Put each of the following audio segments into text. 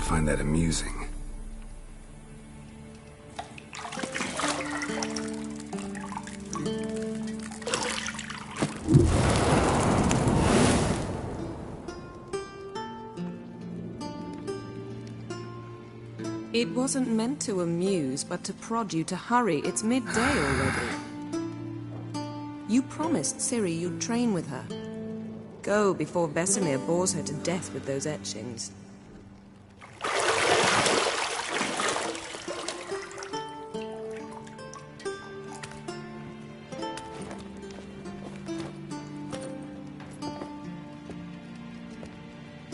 find that amusing. It wasn't meant to amuse, but to prod you to hurry. It's midday already. You promised Ciri you'd train with her. Go before Vesemir bores her to death with those etchings.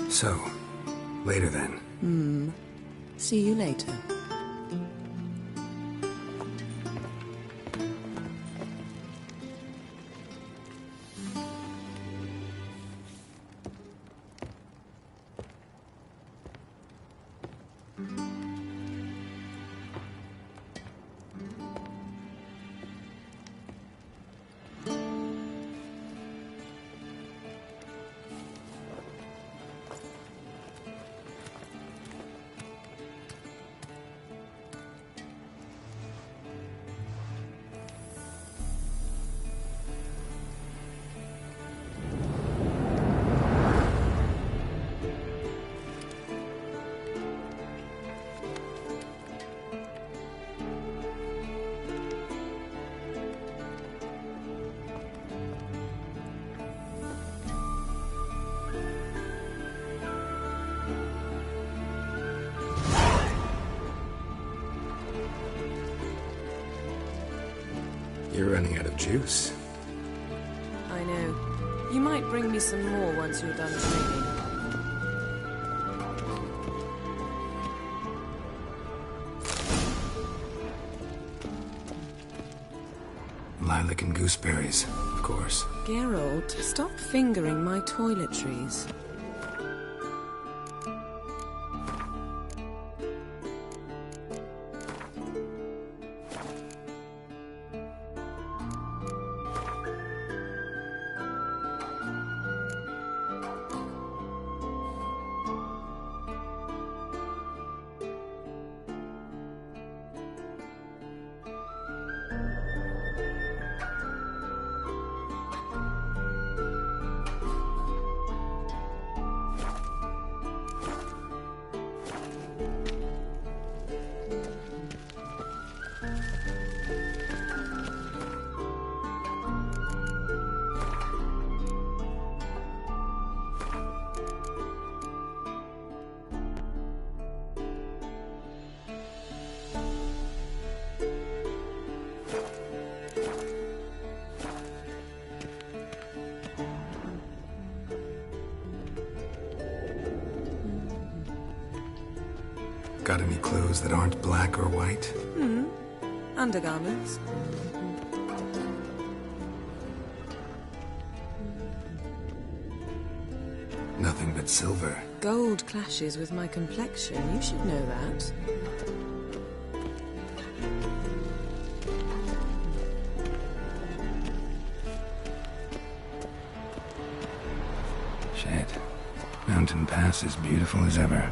So, later then. See you later. You're running out of juice. I know. You might bring me some more once you're done training. Lilac and gooseberries, of course. Geralt, stop fingering my toiletries. Got any clothes that aren't black or white? Undergarments. Nothing but silver. Gold clashes with my complexion. You should know that. Shit. Mountain Pass is beautiful as ever.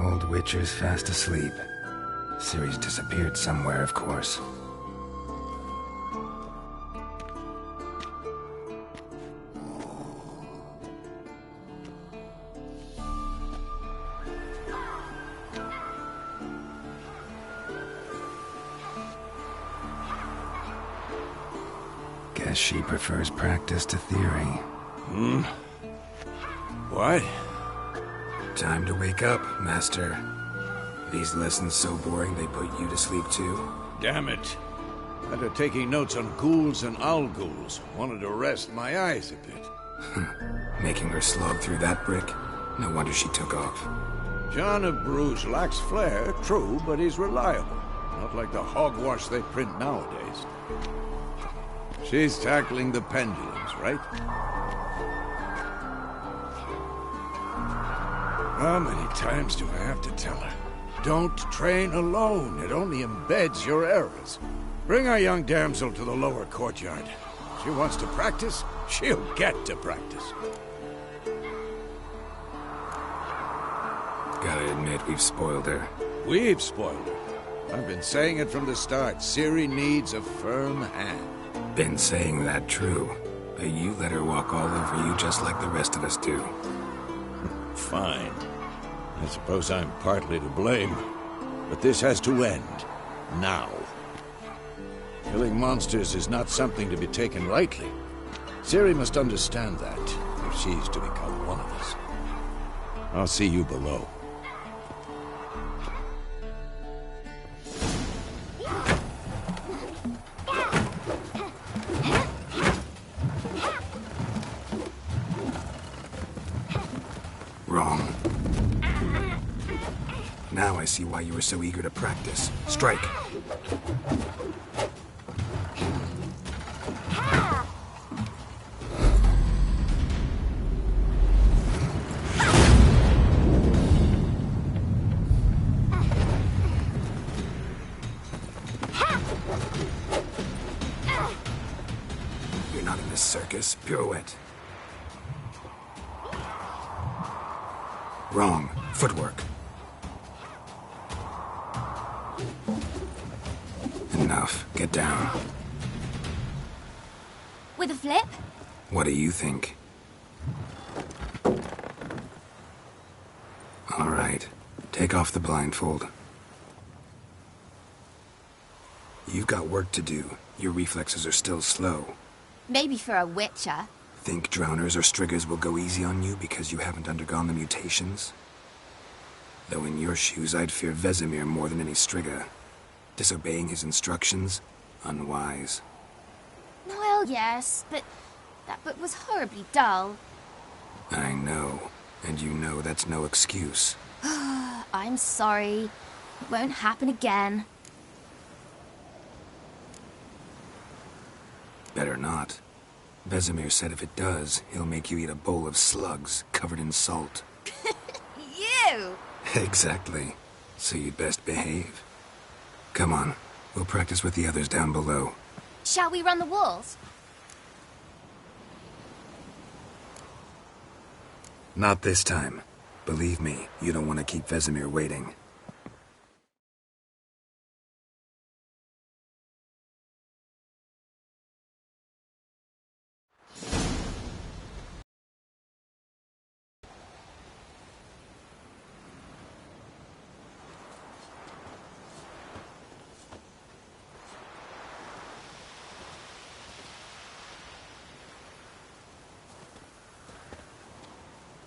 Old Witcher's fast asleep. Ciri's disappeared somewhere, of course. Guess she prefers practice to theory. What? Time to wake up, Master. These lessons so boring they put you to sleep too? Damn it. After taking notes on ghouls and owl-ghouls, wanted to rest my eyes a bit. Making her slog through that brick? No wonder she took off. John of Bruges lacks flair, true, but he's reliable. Not like the hogwash they print nowadays. She's tackling the pendulums, right? How many times do I have to tell her? Don't train alone. It only embeds your errors. Bring our young damsel to the lower courtyard. She wants to practice, she'll get to practice. Gotta admit, we've spoiled her. We've spoiled her. I've been saying it from the start. Ciri needs a firm hand. Been saying that true. But you let her walk all over you just like the rest of us do. Fine. I suppose I'm partly to blame. But this has to end. Now. Killing monsters is not something to be taken lightly. Ciri must understand that, if she's to become one of us. I'll see you below. Wrong. Now I see why you were so eager to practice. Strike. You're not in this circus. Pirouette. Wrong. Footwork. Enough. Get down. With a flip? What do you think? All right. Take off the blindfold. You've got work to do. Your reflexes are still slow. Maybe for a witcher. Think drowners or striggers will go easy on you because you haven't undergone the mutations? Though in your shoes, I'd fear Vesemir more than any strigger. Disobeying his instructions? Unwise. Well, yes, but that book was horribly dull. I know. And you know that's no excuse. I'm sorry. It won't happen again. Better not. Vesemir said if it does, he'll make you eat a bowl of slugs covered in salt. You! Exactly. So you'd best behave. Come on. We'll practice with the others down below. Shall we run the walls? Not this time. Believe me, you don't want to keep Vesemir waiting.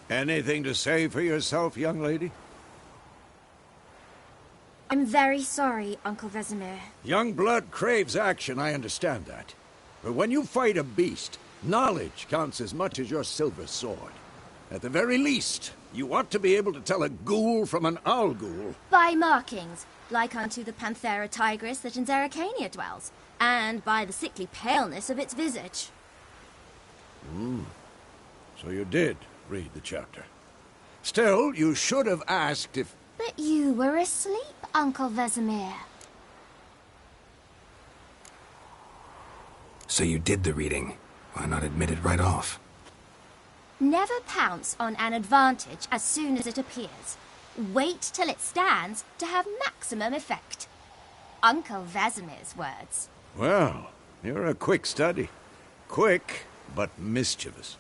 Anything to say for yourself, young lady? I'm very sorry, Uncle Vesemir. Young blood craves action, I understand that. But when you fight a beast, knowledge counts as much as your silver sword. At the very least, you ought to be able to tell a ghoul from an owl ghoul. By markings, like unto the Panthera tigris that in Zerrikania dwells, and by the sickly paleness of its visage. So you did read the chapter. Still, you should have asked if... But you were asleep, Uncle Vesemir. So you did the reading. Why not admit it right off? Never pounce on an advantage as soon as it appears. Wait till it stands to have maximum effect. Uncle Vesemir's words. Well, you're a quick study. Quick, but mischievous.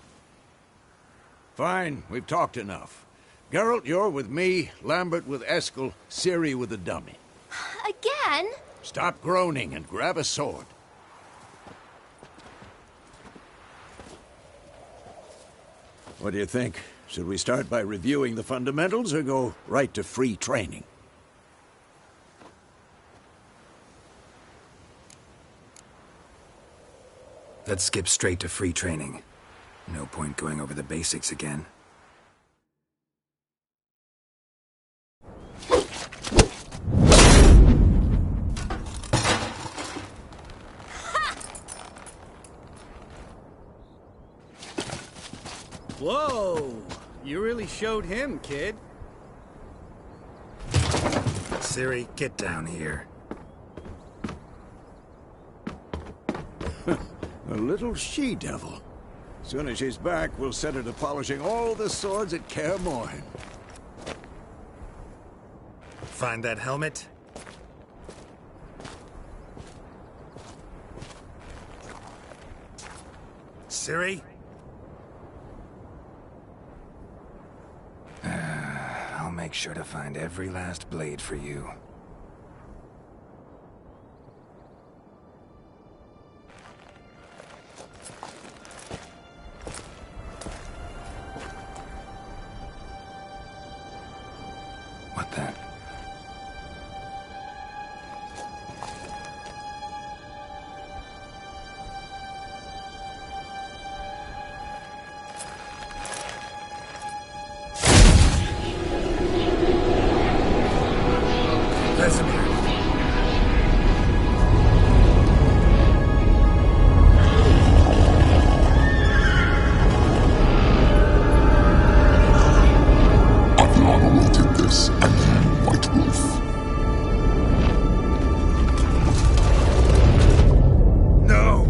Fine, we've talked enough. Geralt, you're with me, Lambert with Eskel, Ciri with the dummy. Again? Stop groaning and grab a sword. What do you think? Should we start by reviewing the fundamentals or go right to free training? Let's skip straight to free training. No point going over the basics again. Whoa! You really showed him, kid. Ciri, get down here. A little she-devil. Soon as she's back, we'll set her to polishing all the swords at Kaer Morhen. Find that helmet? Ciri? I'll make sure to find every last blade for you. What then? Vesemir. Athlana will take this, and you, White Wolf. No!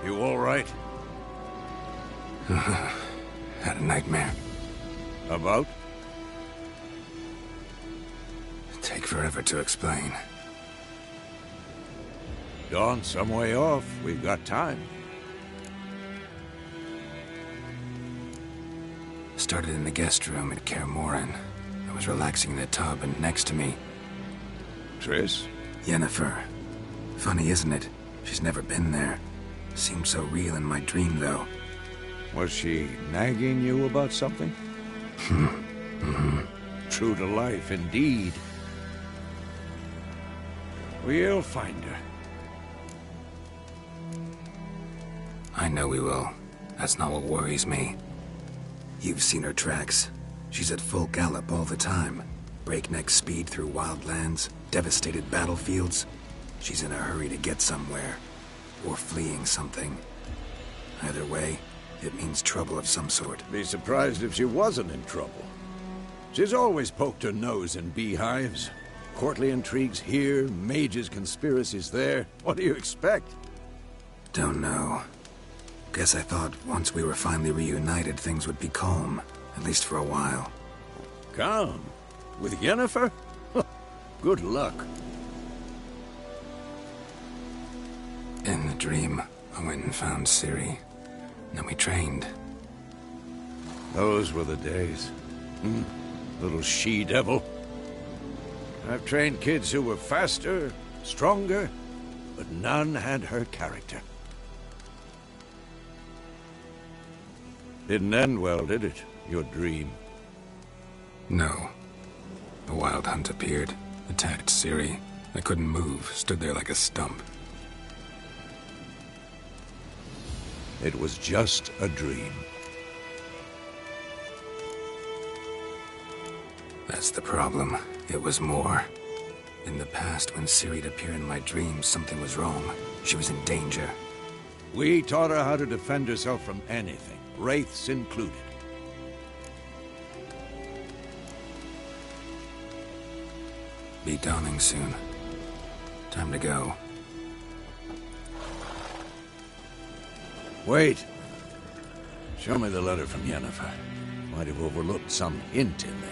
You all right? Had a nightmare. About? Take forever to explain. Dawn, some way off. We've got time. Started in the guest room at Kaer Morhen. I was relaxing in the tub, and next to me, Triss? Yennefer. Funny, isn't it? She's never been there. Seemed so real in my dream, though. Was she nagging you about something? True to life, indeed. We'll find her. I know we will. That's not what worries me. You've seen her tracks. She's at full gallop all the time. Breakneck speed through wild lands, devastated battlefields. She's in a hurry to get somewhere. Or fleeing something. Either way, it means trouble of some sort. Be surprised if she wasn't in trouble. She's always poked her nose in beehives. Courtly intrigues here, mages' conspiracies there. What do you expect? Don't know. Guess I thought once we were finally reunited, things would be calm. At least for a while. Calm? With Yennefer? Good luck. In the dream, I went and found Ciri. Then we trained. Those were the days. Little she-devil. I've trained kids who were faster, stronger, but none had her character. Didn't end well, did it? Your dream? No. A wild hunt appeared, attacked Ciri. I couldn't move, stood there like a stump. It was just a dream. That's the problem. It was more. In the past, when Ciri'd appear in my dreams, something was wrong. She was in danger. We taught her how to defend herself from anything, wraiths included. Be dawning soon. Time to go. Wait. Show me the letter from Yennefer. Might have overlooked some hint in there.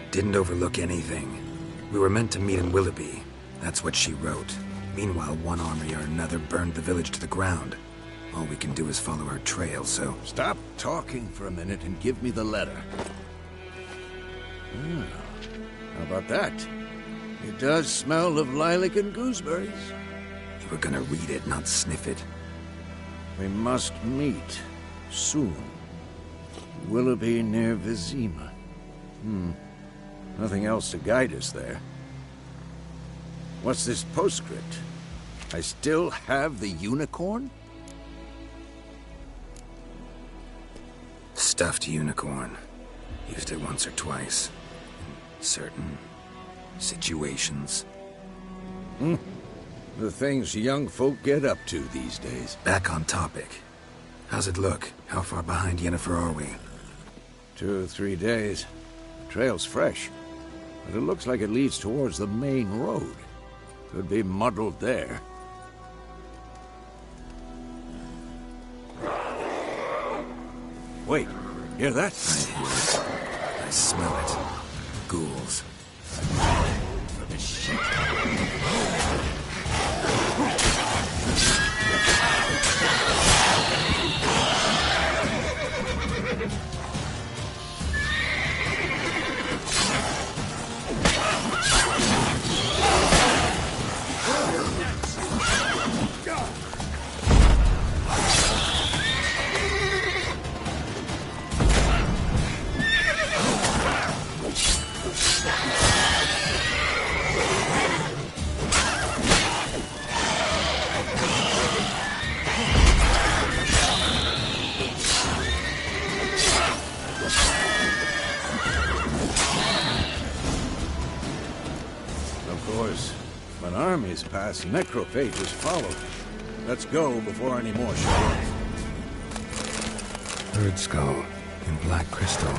Didn't overlook anything. We were meant to meet in Willoughby. That's what she wrote. Meanwhile, one army or another burned the village to the ground. All we can do is follow her trail, so... Stop talking for a minute and give me the letter. How about that? It does smell of lilac and gooseberries. You were gonna read it, not sniff it. We must meet soon. Willoughby near Vizima. Nothing else to guide us there. What's this postscript? I still have the unicorn? Stuffed unicorn. Used it once or twice. In certain situations. The things young folk get up to these days. Back on topic. How's it look? How far behind Yennefer are we? 2 or 3 days. The trail's fresh, but it looks like it leads towards the main road. Could be muddled there. Wait, hear that? I hear it. I smell it. Ghouls. Pass, necrophages follow. Let's go before any more show up. Bird skull in black crystal.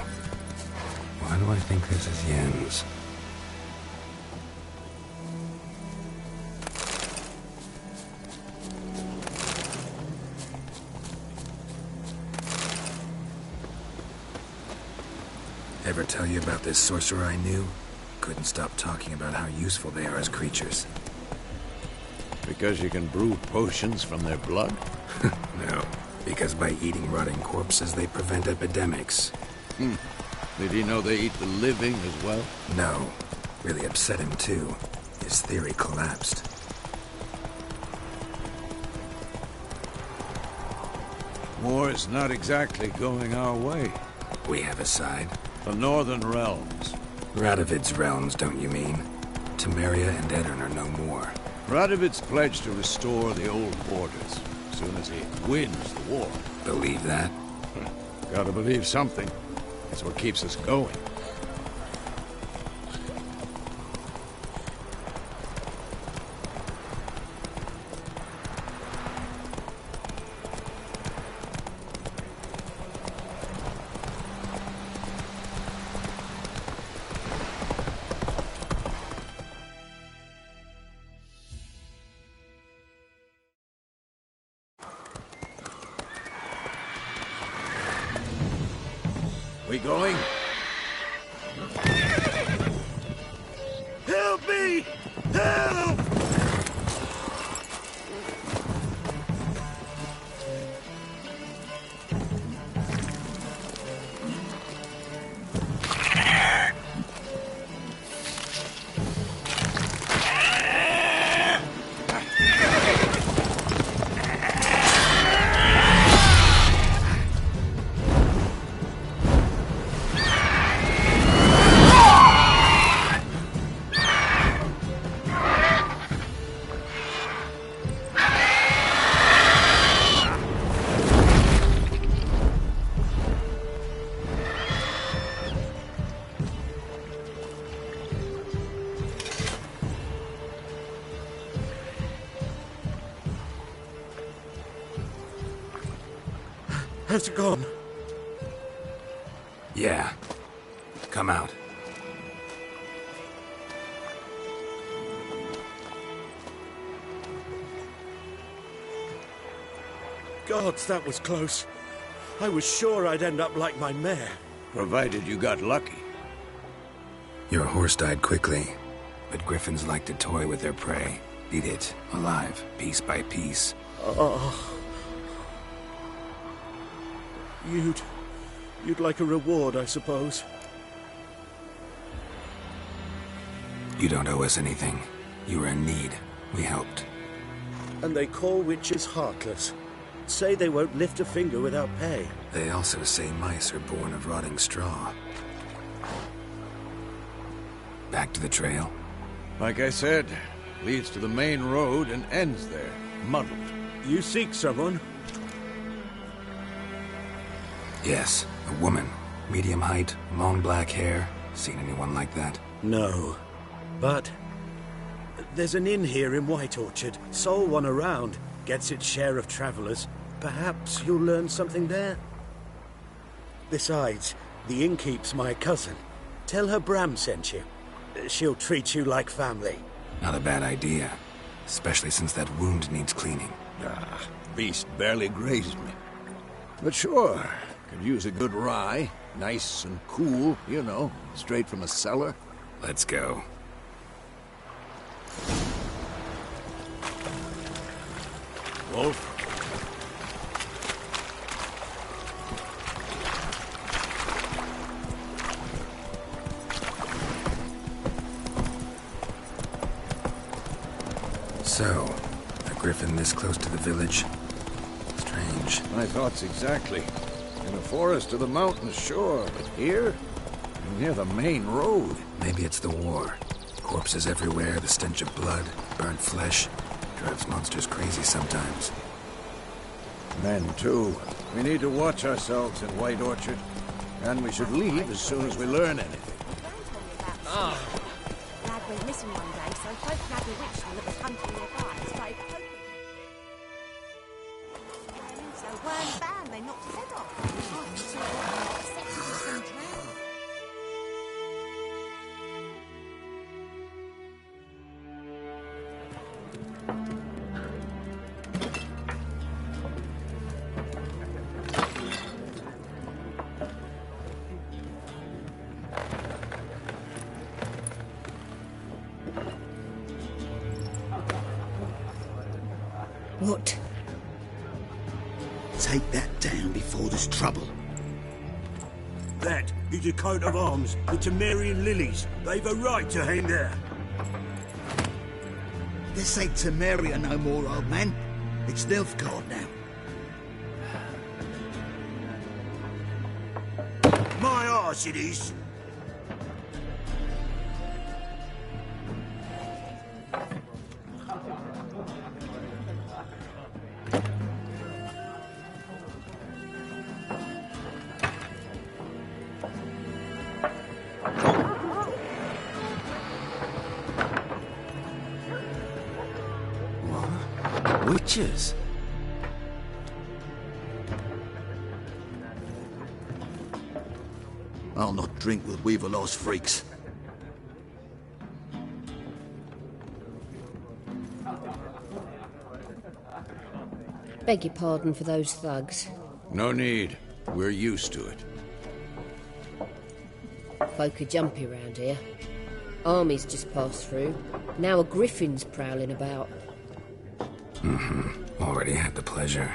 Why do I think this is Yen's? Ever tell you about this sorcerer I knew? Couldn't stop talking about how useful they are as creatures. Because you can brew potions from their blood? No, because by eating rotting corpses, they prevent epidemics. Did he know they eat the living as well? No. Really upset him, too. His theory collapsed. War's not exactly going our way. We have a side. The Northern Realms. Radovid's realms, don't you mean? Temeria and Edirn are no more. Radovid's pledged to restore the old borders as soon as he wins the war. Believe that? Gotta believe something. It's what keeps us going. We going? Help me! Help! Has it gone? Yeah. Come out. Gods, that was close. I was sure I'd end up like my mare. Provided you got lucky. Your horse died quickly. But griffins like to toy with their prey. Eat it, alive, piece by piece. Oh. You'd like a reward, I suppose. You don't owe us anything. You were in need. We helped. And they call witches heartless. Say they won't lift a finger without pay. They also say mice are born of rotting straw. Back to the trail? Like I said, leads to the main road and ends there, muddled. You seek someone? Yes, a woman. Medium height, long black hair. Seen anyone like that? No. But there's an inn here in White Orchard. Sole one around. Gets its share of travelers. Perhaps you'll learn something there? Besides, the innkeep's my cousin. Tell her Bram sent you. She'll treat you like family. Not a bad idea. Especially since that wound needs cleaning. Beast barely grazed me. But sure, could use a good rye. Nice and cool, you know, straight from a cellar. Let's go. Wolf? So, a griffin this close to the village? Strange. My thoughts exactly. In the forest or the mountains, sure, but here? Near the main road. Maybe it's the war. Corpses everywhere, the stench of blood, burnt flesh. Drives monsters crazy sometimes. Men, too. We need to watch ourselves in White Orchard. And we should leave as soon as we learn anything. Lad went missing one day, so folk had a witchman that was hunting nearby and started poking. So weren't banned, they knocked his head off. So accepted and drowned. What? Take that down before there's trouble. That is a coat of arms, the Temerian lilies. They've a right to hang there. This ain't Temeria no more, old man. It's Nilfgaard now. My arse it is. Witches? I'll not drink with Weaverlaw's freaks. Beg your pardon for those thugs. No need. We're used to it. Folk are jumpy round here. Armies just passed through. Now a griffin's prowling about. Already had the pleasure.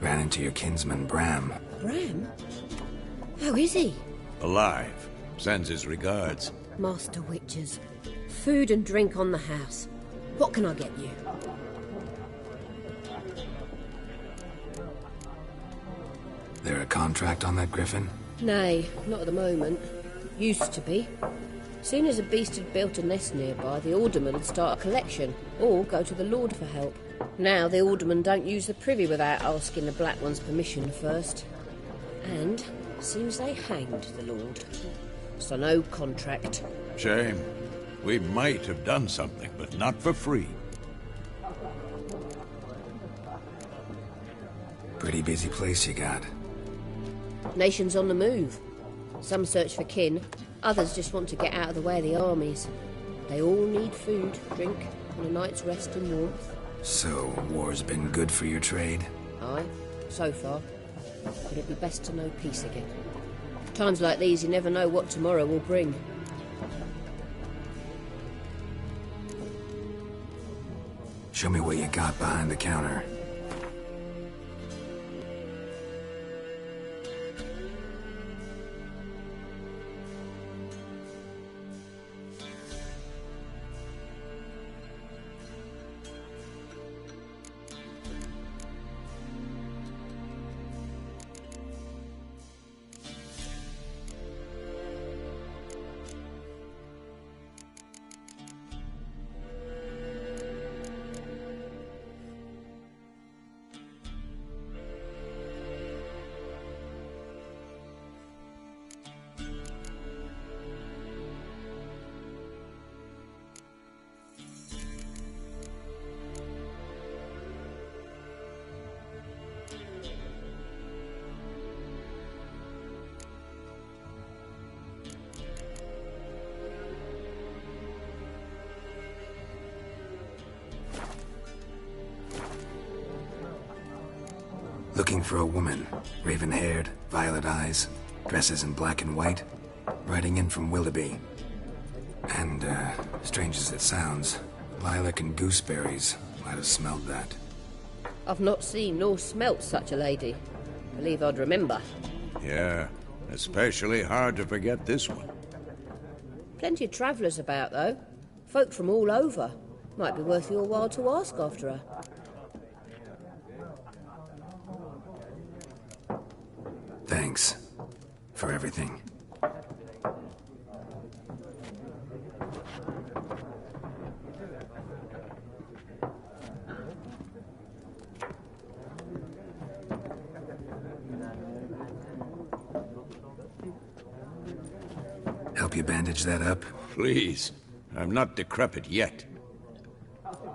Ran into your kinsman, Bram. Bram? How is he? Alive. Sends his regards. Master Witches. Food and drink on the house. What can I get you? There a contract on that griffin? Nay, not at the moment. Used to be. Soon as a beast had built a nest nearby, the alderman would start a collection, or go to the Lord for help. Now the alderman don't use the privy without asking the Black One's permission first. And seems they hanged the Lord. So no contract. Shame. We might have done something, but not for free. Pretty busy place you got. Nations on the move. Some search for kin, others just want to get out of the way of the armies. They all need food, drink, and a night's rest and warmth. So, war's been good for your trade? Aye, so far. But it'd be best to know peace again. Times like these, you never know what tomorrow will bring. Show me what you got behind the counter. Looking for a woman. Raven-haired, violet eyes, dresses in black and white. Riding in from Willoughby. And, strange as it sounds, lilac and gooseberries might have smelled that. I've not seen nor smelt such a lady. Believe I'd remember. Yeah, especially hard to forget this one. Plenty of travellers about, though. Folk from all over. Might be worth your while to ask after her. Thanks for everything. Help you bandage that up? Please. I'm not decrepit yet.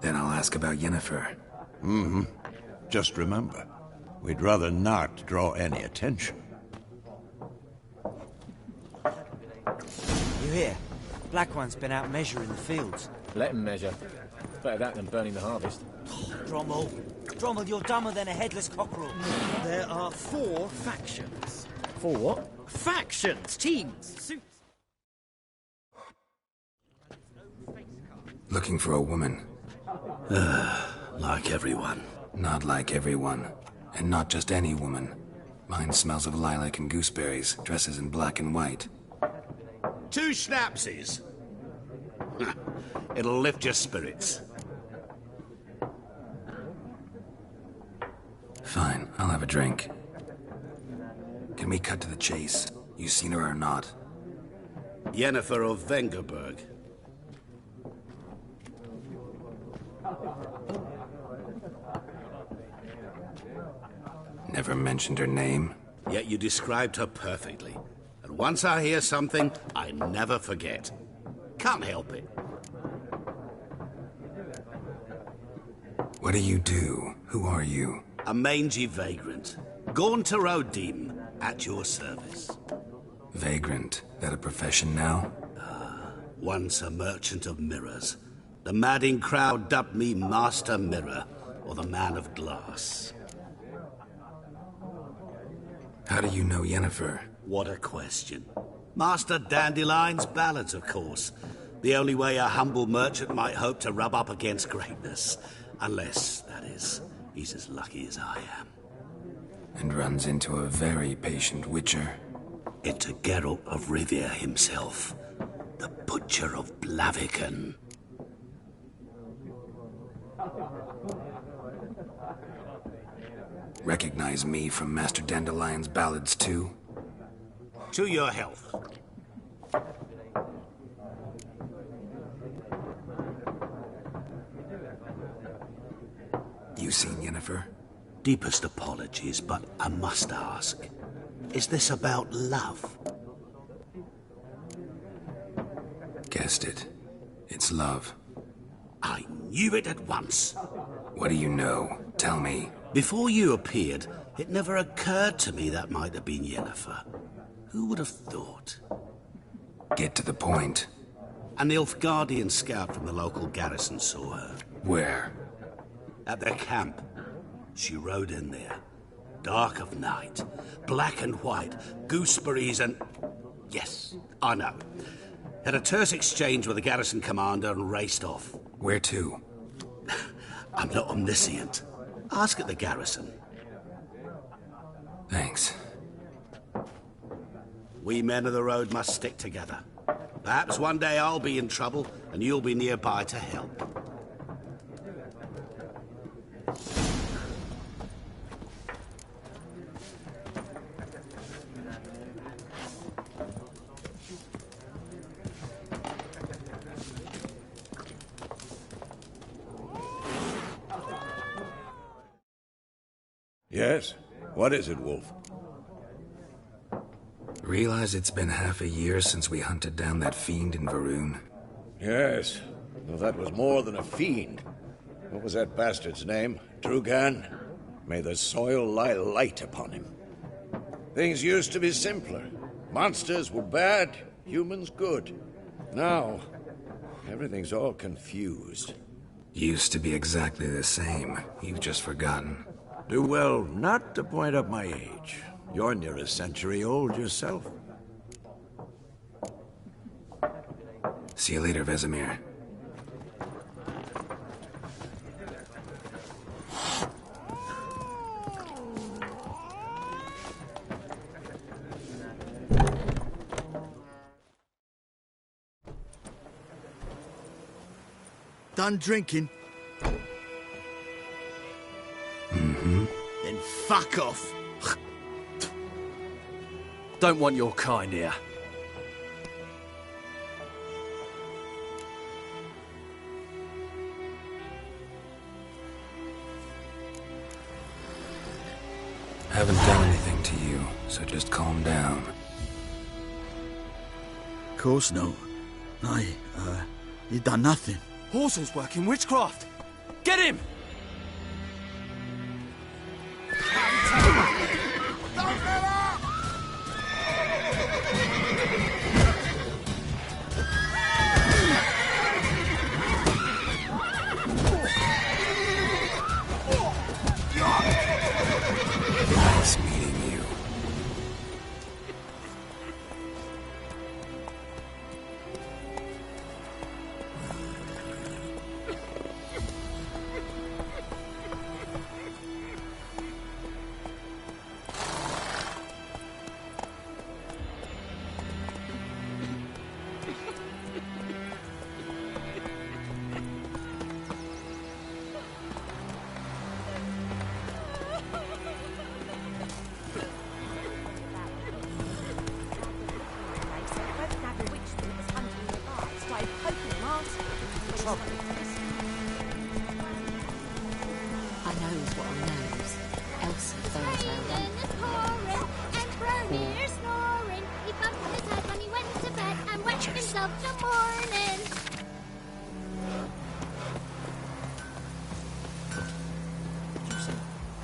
Then I'll ask about Yennefer. Mm-hmm. Just remember, we'd rather not draw any attention. You hear? Black One's been out measuring the fields. Let him measure. Better that than burning the harvest. Drommel. Drommel, you're dumber than a headless cockerel. There are 4 factions. 4 what? Factions! Teams! Suits! Looking for a woman. Like everyone. Not like everyone. And not just any woman. Mine smells of lilac and gooseberries, dresses in black and white. 2 schnapsies. It'll lift your spirits. Fine, I'll have a drink. Can we cut to the chase? You seen her or not? Yennefer of Vengerberg. Never mentioned her name. Yet you described her perfectly. And once I hear something, I never forget. Can't help it. What do you do? Who are you? A mangy vagrant. Gaunter O'Deem, at your service. Vagrant? That a profession now? Once a merchant of mirrors. The madding crowd dubbed me Master Mirror, or the Man of Glass. How do you know Yennefer? What a question. Master Dandelion's ballads, of course. The only way a humble merchant might hope to rub up against greatness. Unless, that is, he's as lucky as I am. And runs into a very patient witcher. Into Geralt of Rivia himself. The Butcher of Blaviken. Recognize me from Master Dandelion's ballads, too? To your health. You seen Yennefer? Deepest apologies, but I must ask. Is this about love? Guessed it. It's love. I knew it at once. What do you know? Tell me. Before you appeared, it never occurred to me that might have been Yennefer. Who would have thought? Get to the point. An Nilfgaardian scout from the local garrison saw her. Where? At their camp. She rode in there. Dark of night. Black and white. Gooseberries and... Yes, I know. Had a terse exchange with the garrison commander and raced off. Where to? I'm not omniscient. Ask at the garrison. Thanks. We men of the road must stick together. Perhaps one day I'll be in trouble, and you'll be nearby to help. Yes? What is it, Wolf? Realize it's been half a year since we hunted down that fiend in Varun? Yes. Though that was more than a fiend. What was that bastard's name? Drugan? May the soil lie light upon him. Things used to be simpler. Monsters were bad, humans good. Now, everything's all confused. Used to be exactly the same. You've just forgotten. Do well not to point up my age. You're near a century old yourself. See you later, Vesemir. Done drinking? Mm-hmm. Then fuck off. Don't want your kind here. Haven't done anything to you, so just calm down. Of course no. You done nothing. Horsel's working witchcraft. Get him! Nice meeting you.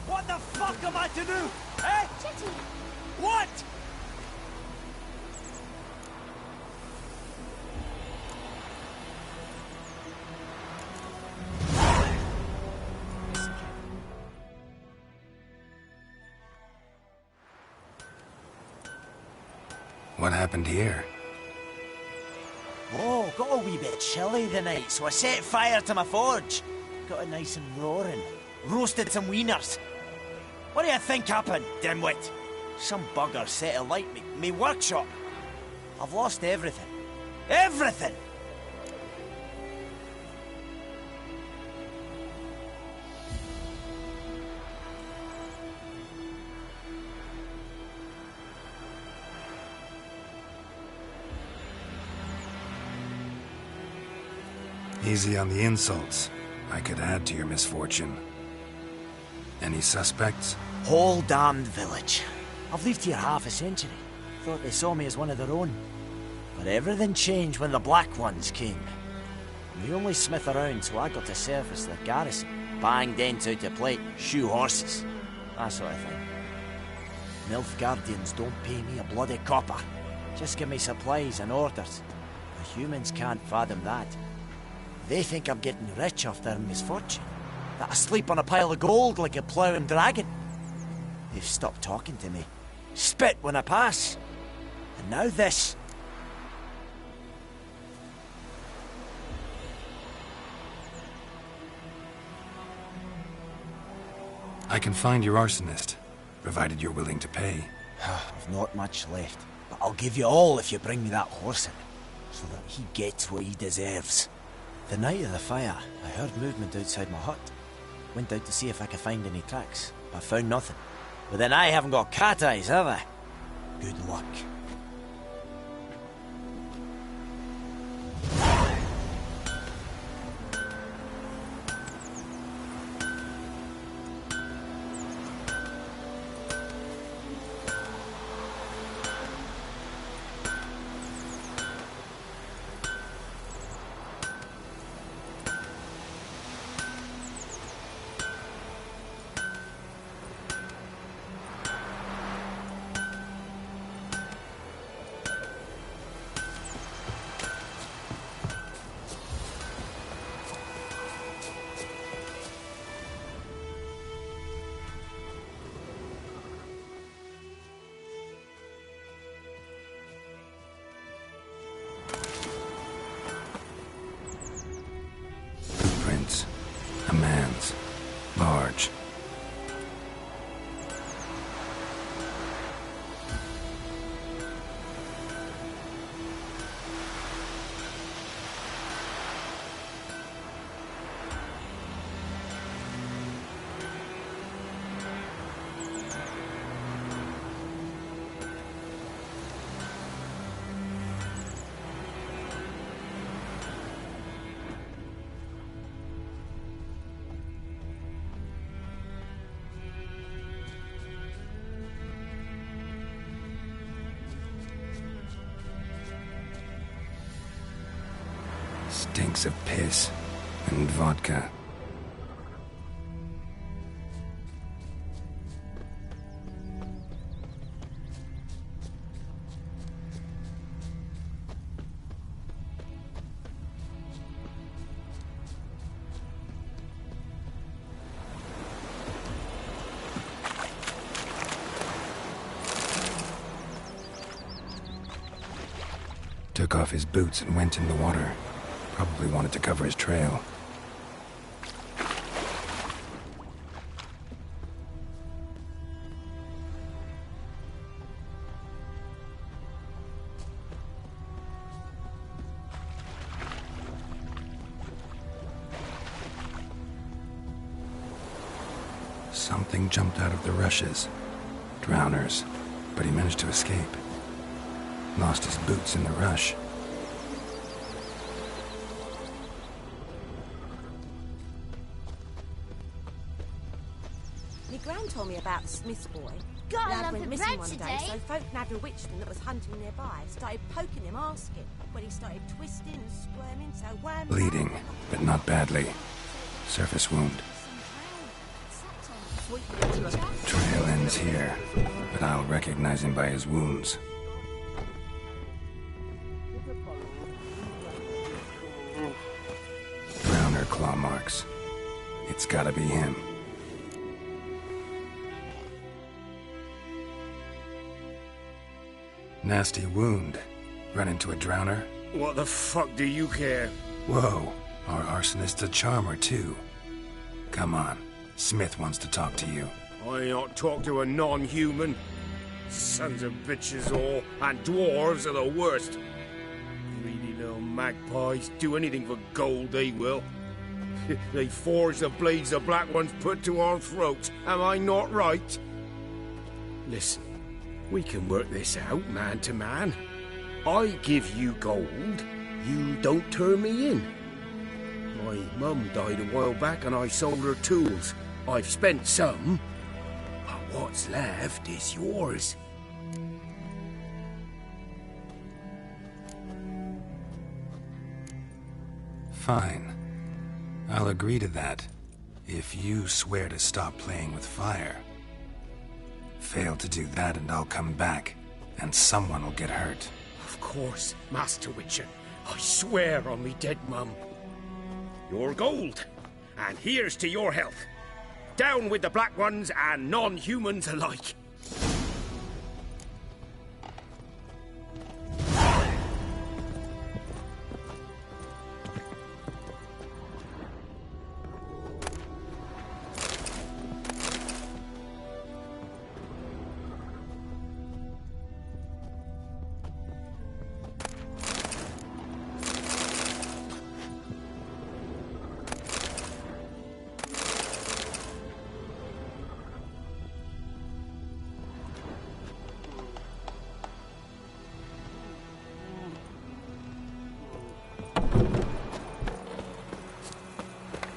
What the fuck am I to do? Eh? Chitty. What? What happened here? Oh, got a wee bit chilly the night, so I set fire to my forge. Got it nice and roaring. Roasted some wieners. What do you think happened, dimwit? Some bugger set alight me workshop. I've lost everything. Everything! Easy on the insults. I could add to your misfortune. Any suspects? Whole damned village. I've lived here half a century. Thought they saw me as one of their own. But everything changed when the Black Ones came. I'm the only smith around, so I got to service the garrison. Bang dents out of plate, shoe horses. That sort of thing. Nilfgaardians don't pay me a bloody copper. Just give me supplies and orders. The humans can't fathom that. They think I'm getting rich off their misfortune. That I sleep on a pile of gold like a ploughing dragon. They've stopped talking to me. Spit when I pass. And now this. I can find your arsonist, provided you're willing to pay. I've not much left, but I'll give you all if you bring me that horse in, so that he gets what he deserves. The night of the fire, I heard movement outside my hut. Went out to see if I could find any tracks, but found nothing. But then I haven't got cat eyes, have I? Good luck. A man's. Large. Stinks of piss and vodka. Took off his boots and went in the water. Probably wanted to cover his trail. Something jumped out of the rushes. Drowners. But he managed to escape. Lost his boots in the rush. My gran told me about the Smith boy. Got a Lad lump went of missing bread one day, today? so folk nabbed a witchman that was hunting nearby. Started poking him, asking. When he started twisting and squirming, so wham! Bleeding, but not badly. Surface wound. Trail ends here, but I'll recognize him by his wounds. Drowner claw marks. It's gotta be him. Nasty wound. Run into a drowner? What the fuck do you care? Whoa, our arsonist's a charmer too. Come on, Smith wants to talk to you. I ain't not talk to a non-human. Sons of bitches all, and dwarves are the worst. Greedy little magpies, do anything for gold, they will. They forge the blades the Black Ones put to our throats, am I not right? Listen, we can work this out, man to man. I give you gold, you don't turn me in. My mum died a while back and I sold her tools. I've spent some, but what's left is yours. Fine. I'll agree to that, if you swear to stop playing with fire. Fail to do that and I'll come back, and someone will get hurt. Of course, Master Witcher. I swear on me dead mum. Your gold, and here's to your health. Down with the Black Ones and non-humans alike.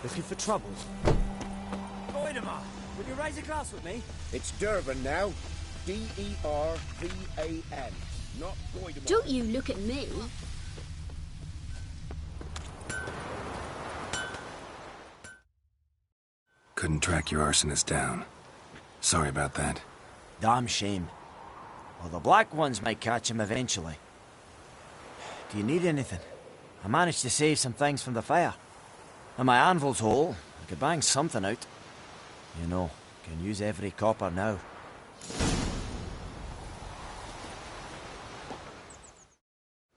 Looking for trouble? Goidemar, will you raise a glass with me? It's Durban now. D-E-R-V-A-N. Not Goidemar. Don't you look at me. Couldn't track your arsonist down. Sorry about that. Damn shame. Well, the black ones might catch him eventually. Do you need anything? I managed to save some things from the fire. And my anvil's whole. I could bang something out. You know, can use every copper now.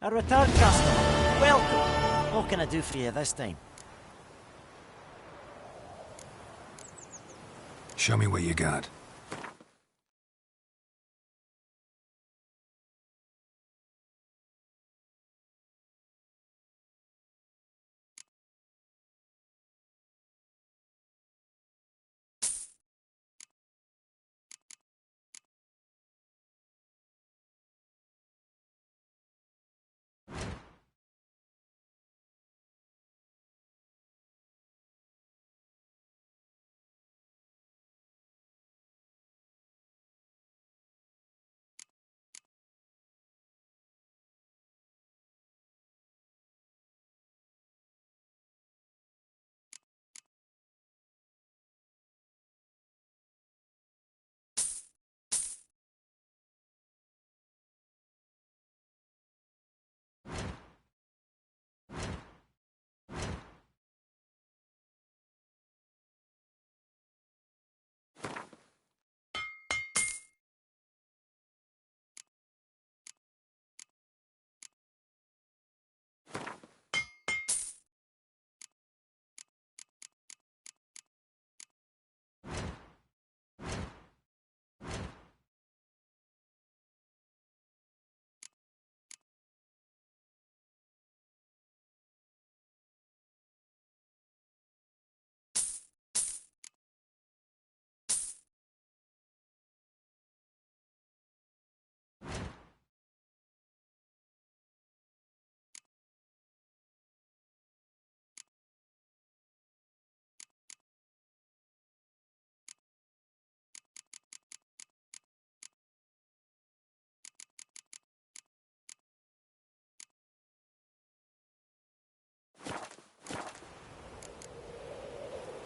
A return customer. Welcome. What can I do for you this time? Show me what you got.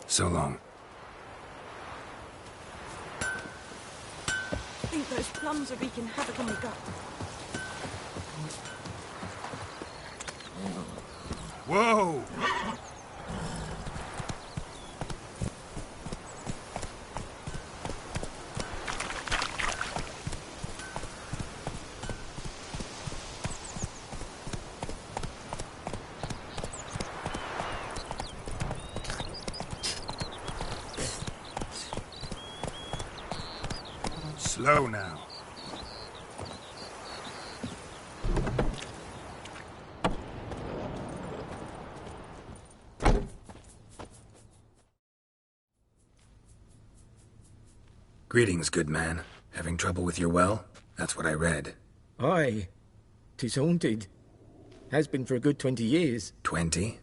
So long. I think those plums are wreaking havoc on my gut. Whoa! Slow now. Greetings, good man. Having trouble with your well? That's what I read. Aye. 'Tis haunted. Has been for a good 20 years. 20?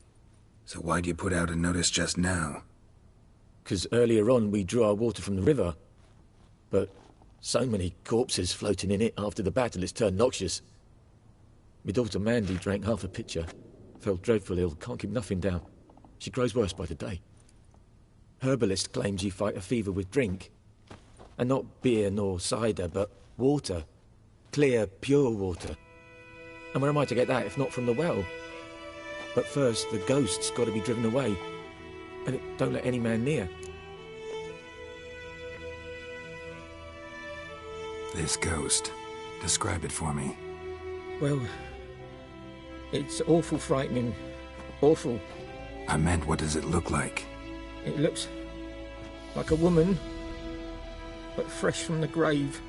So why'd you put out a notice just now? 'Cause earlier on we drew our water from the river. But so many corpses floating in it after the battle it's turned noxious. My daughter Mandy drank half a pitcher. Fell dreadful ill, can't keep nothing down. She grows worse by the day. Herbalist claims you fight a fever with drink. And not beer nor cider, but water. Clear, pure water. And where am I to get that if not from the well? But first, the ghost's got to be driven away. And it don't let any man near. This ghost. Describe it for me. Well, it's awful frightening. Awful. I meant, what does it look like? It looks like a woman, but fresh from the grave.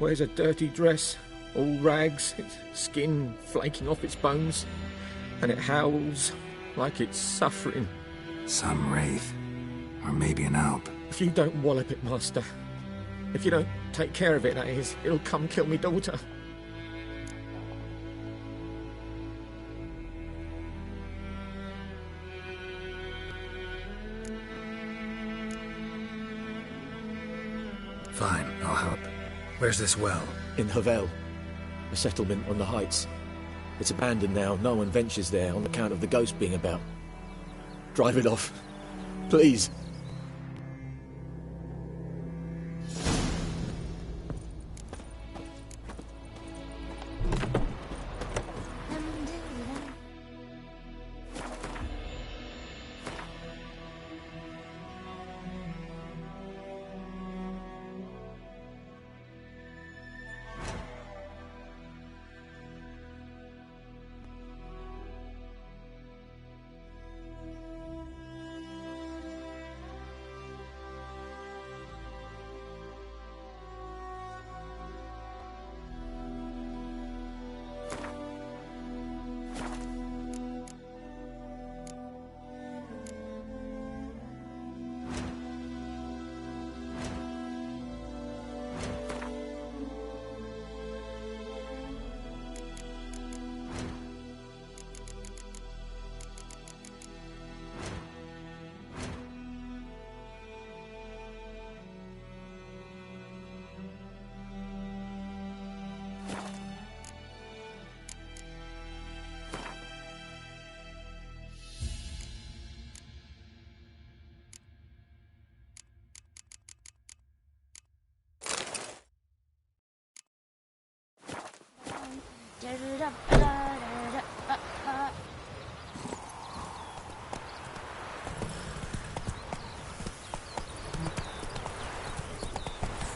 Wears a dirty dress, all rags, its skin flaking off its bones, and it howls like it's suffering. Some wraith. Or maybe an alp. If you don't wallop it, Master, if you don't take care of it, that is, it'll come kill me daughter. Fine, I'll help. Where's this well? In Havel, a settlement on the heights. It's abandoned now. No one ventures there on account of the ghost being about. Drive it off. Please.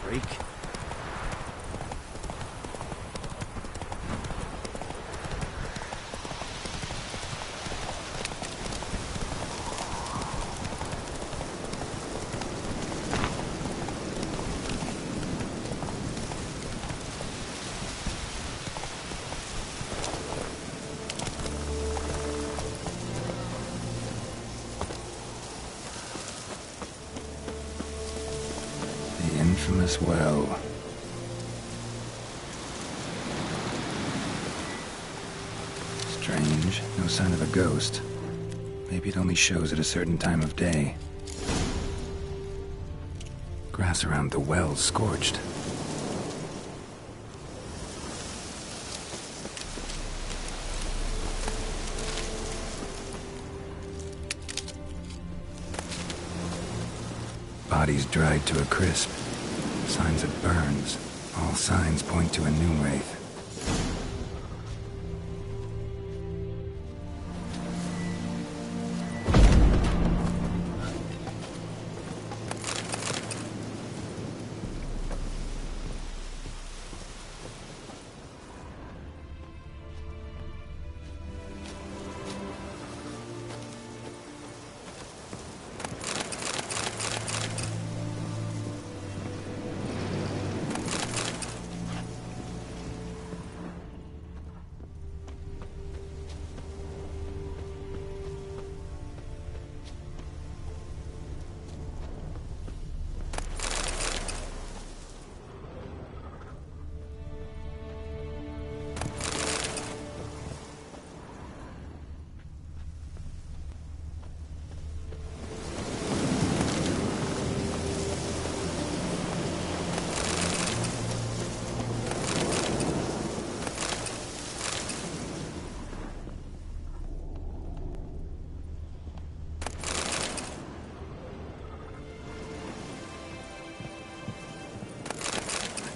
Freak. The infamous well. Strange, no sign of a ghost. Maybe it only shows at a certain time of day. Grass around the well's scorched. Bodies dried to a crisp. Signs of burns. All signs point to a new wraith.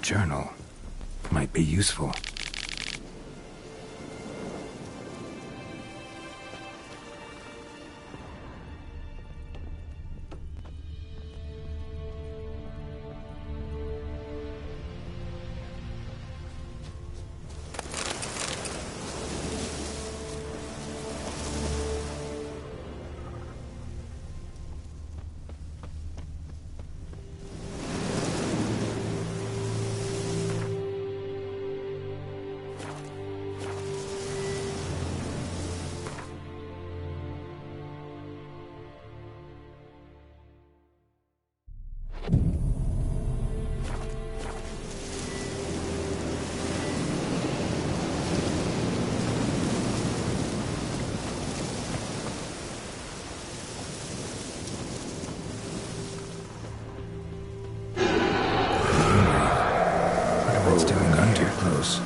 Journal might be useful. close.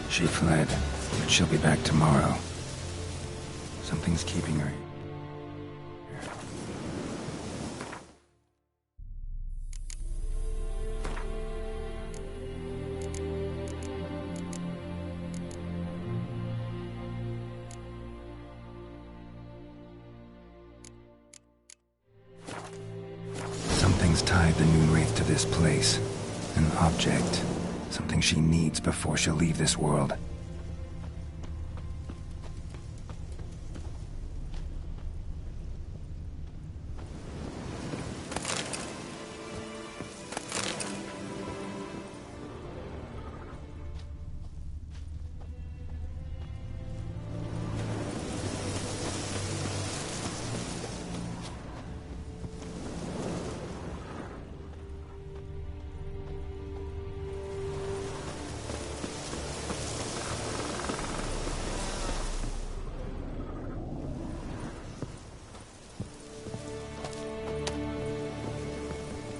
She fled, but she'll be back tomorrow. Something's keeping her. Something's tied the Noonwraith to this place. An object. Something she needs before she'll leave this world.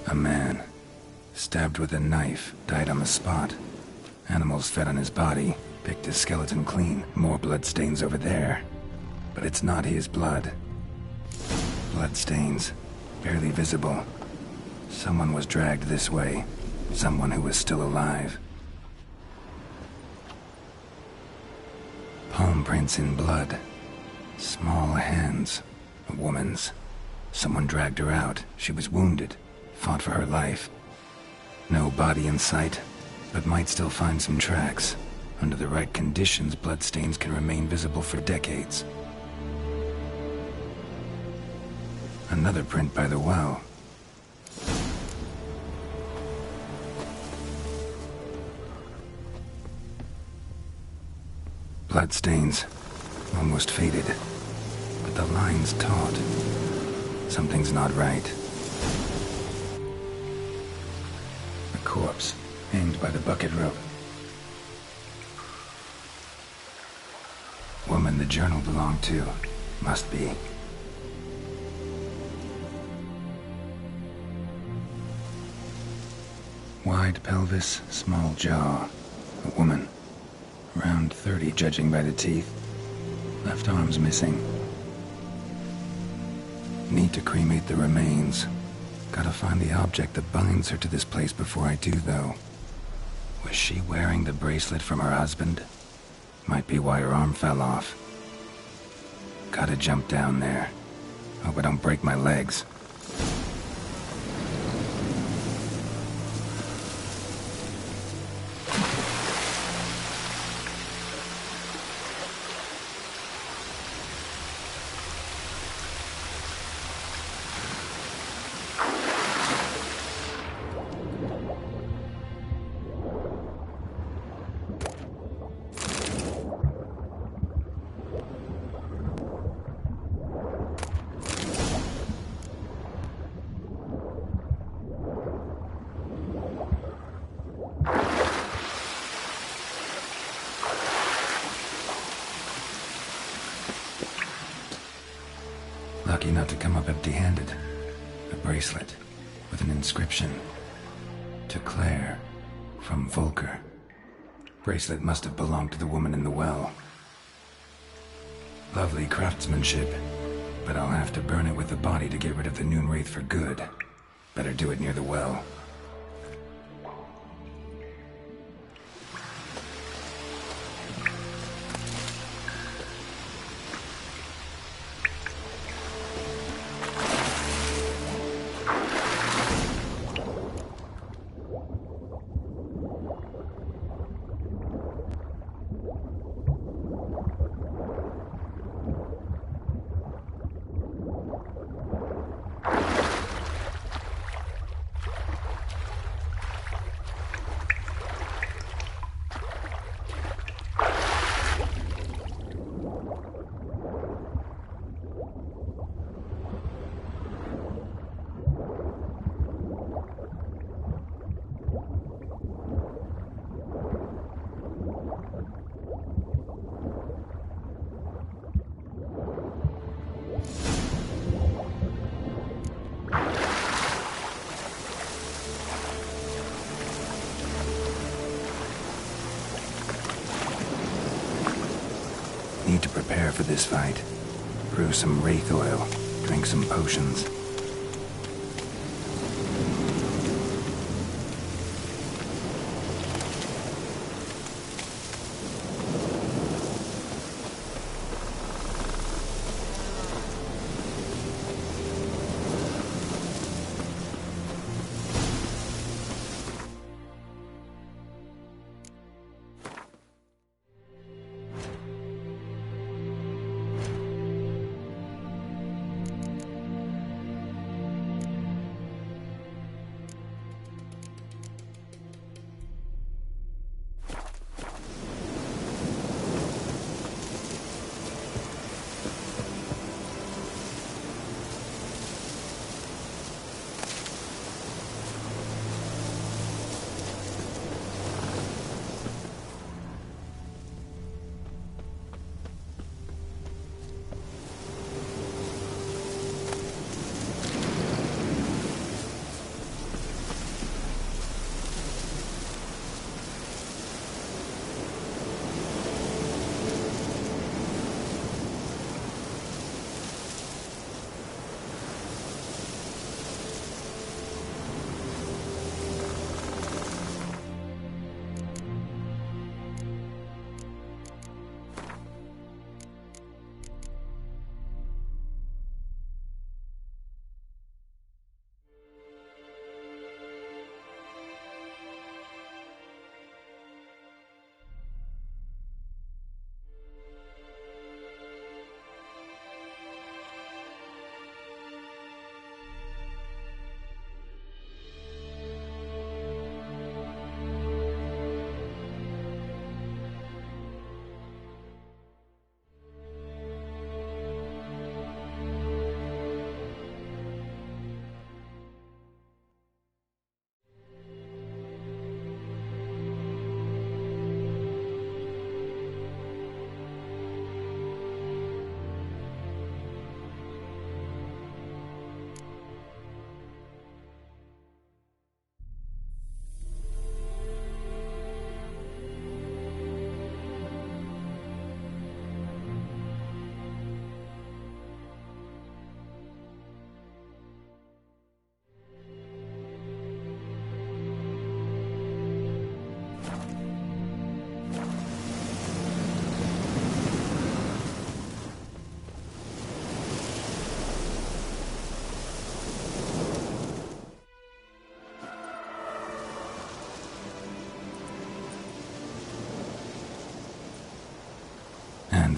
A man, stabbed with a knife, died on the spot. Animals fed on his body, picked his skeleton clean. More bloodstains over there. But it's not his blood. Bloodstains, barely visible. Someone was dragged this way. Someone who was still alive. Palm prints in blood. Small hands. A woman's. Someone dragged her out. She was wounded. Fought for her life. No body in sight, but might still find some tracks. Under the right conditions, bloodstains can remain visible for decades. Another print by the well. Bloodstains, almost faded, but the line's taut. Something's not right. Corpse, hanged by the bucket rope. Woman the journal belonged to. Must be. Wide pelvis, small jaw. A woman. Around 30, judging by the teeth. Left arm's missing. Need to cremate the remains. Gotta find the object that binds her to this place before I do, though. Was she wearing the bracelet from her husband? Might be why her arm fell off. Gotta jump down there. Hope I don't break my legs. Lucky not to come up empty-handed. A bracelet with an inscription. To Claire, from Volker. Bracelet must have belonged to the woman in the well. Lovely craftsmanship, but I'll have to burn it with the body to get rid of the Noonwraith for good. Better do it near the well. need to prepare for this fight. Brew some wraith oil, drink some potions.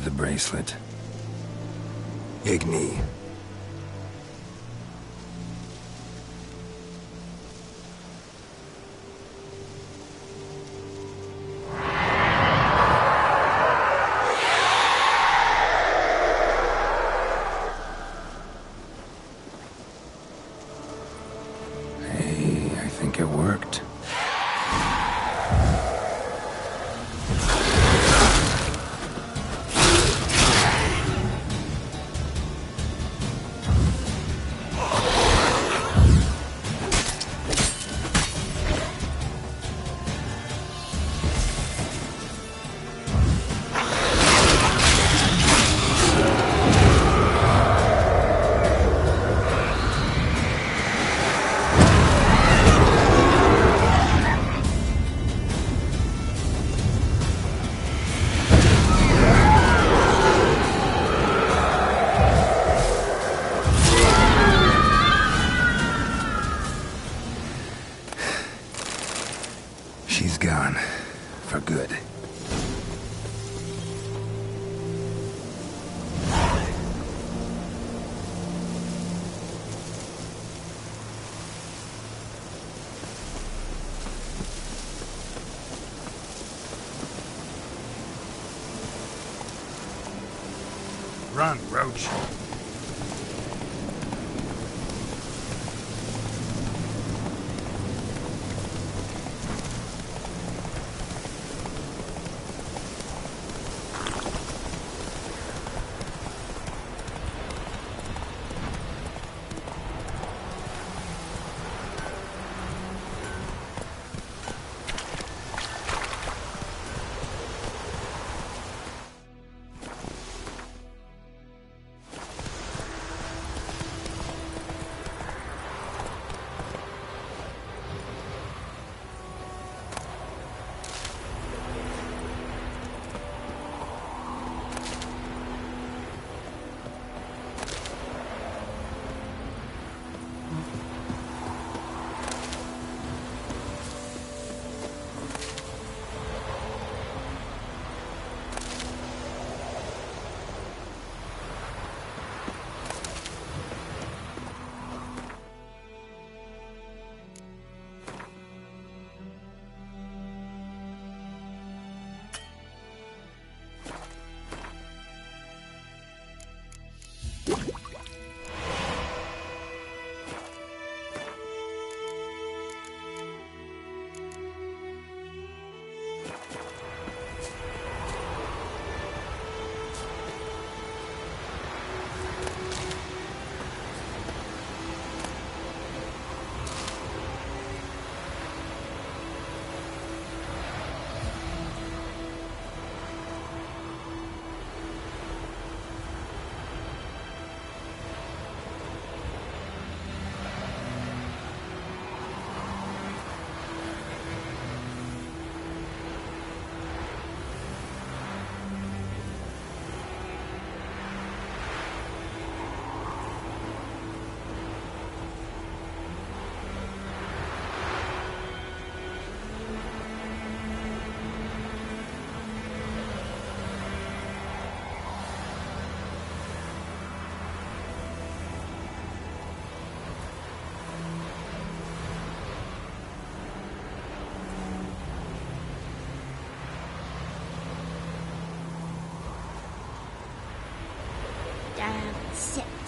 The bracelet. Igni. Hey, I think it worked. She's gone. For good. Run, Roach.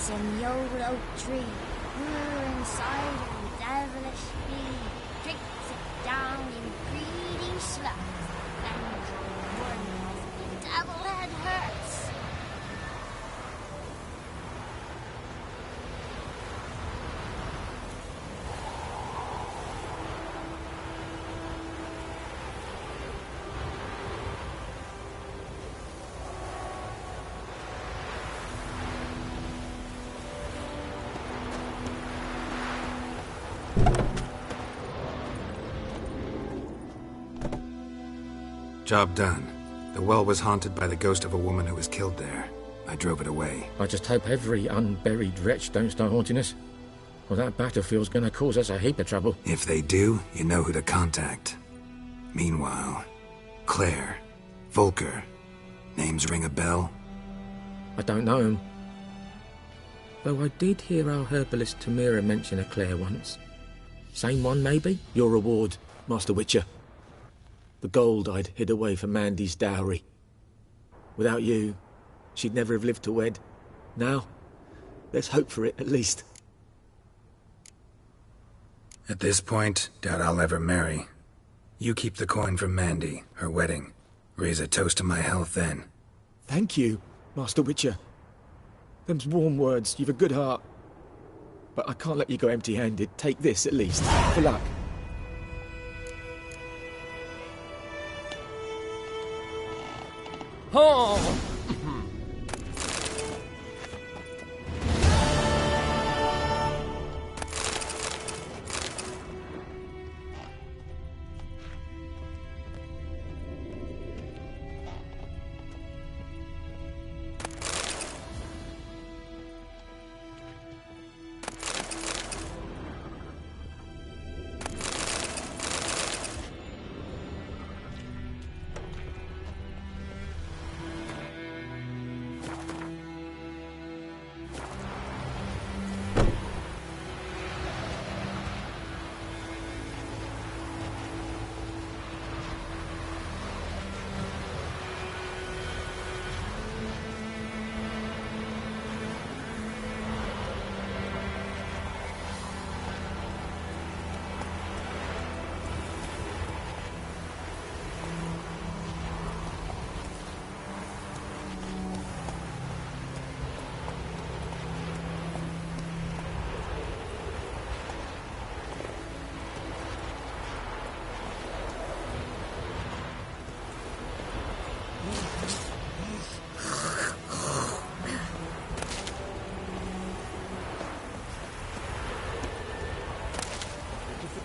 sits in the old oak tree, brewing cider with devilish speed, drinks it down in greedy slugs, and wonders if the devil head hurts. Job done. The well was haunted by the ghost of a woman who was killed there. I drove it away. I just hope every unburied wretch don't start haunting us. Well, that battlefield's gonna cause us a heap of trouble. If they do, you know who to contact. Meanwhile, Claire, Volker, names ring a bell? I don't know him. Though I did hear our herbalist Tamira mention a Claire once. Same one, maybe? Your reward, Master Witcher. The gold I'd hid away for Mandy's dowry. Without you, she'd never have lived to wed. Now, let's hope for it, at least. At this point, doubt I'll ever marry. You keep the coin from Mandy, her wedding. Raise a toast to my health then. Thank you, Master Witcher. Them's warm words, you've a good heart. But I can't let you go empty-handed. Take this, at least. For luck. Oh!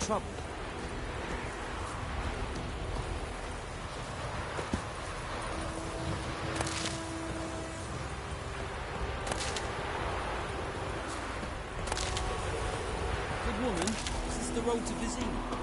Trouble. Good woman, is this the road to Vizima?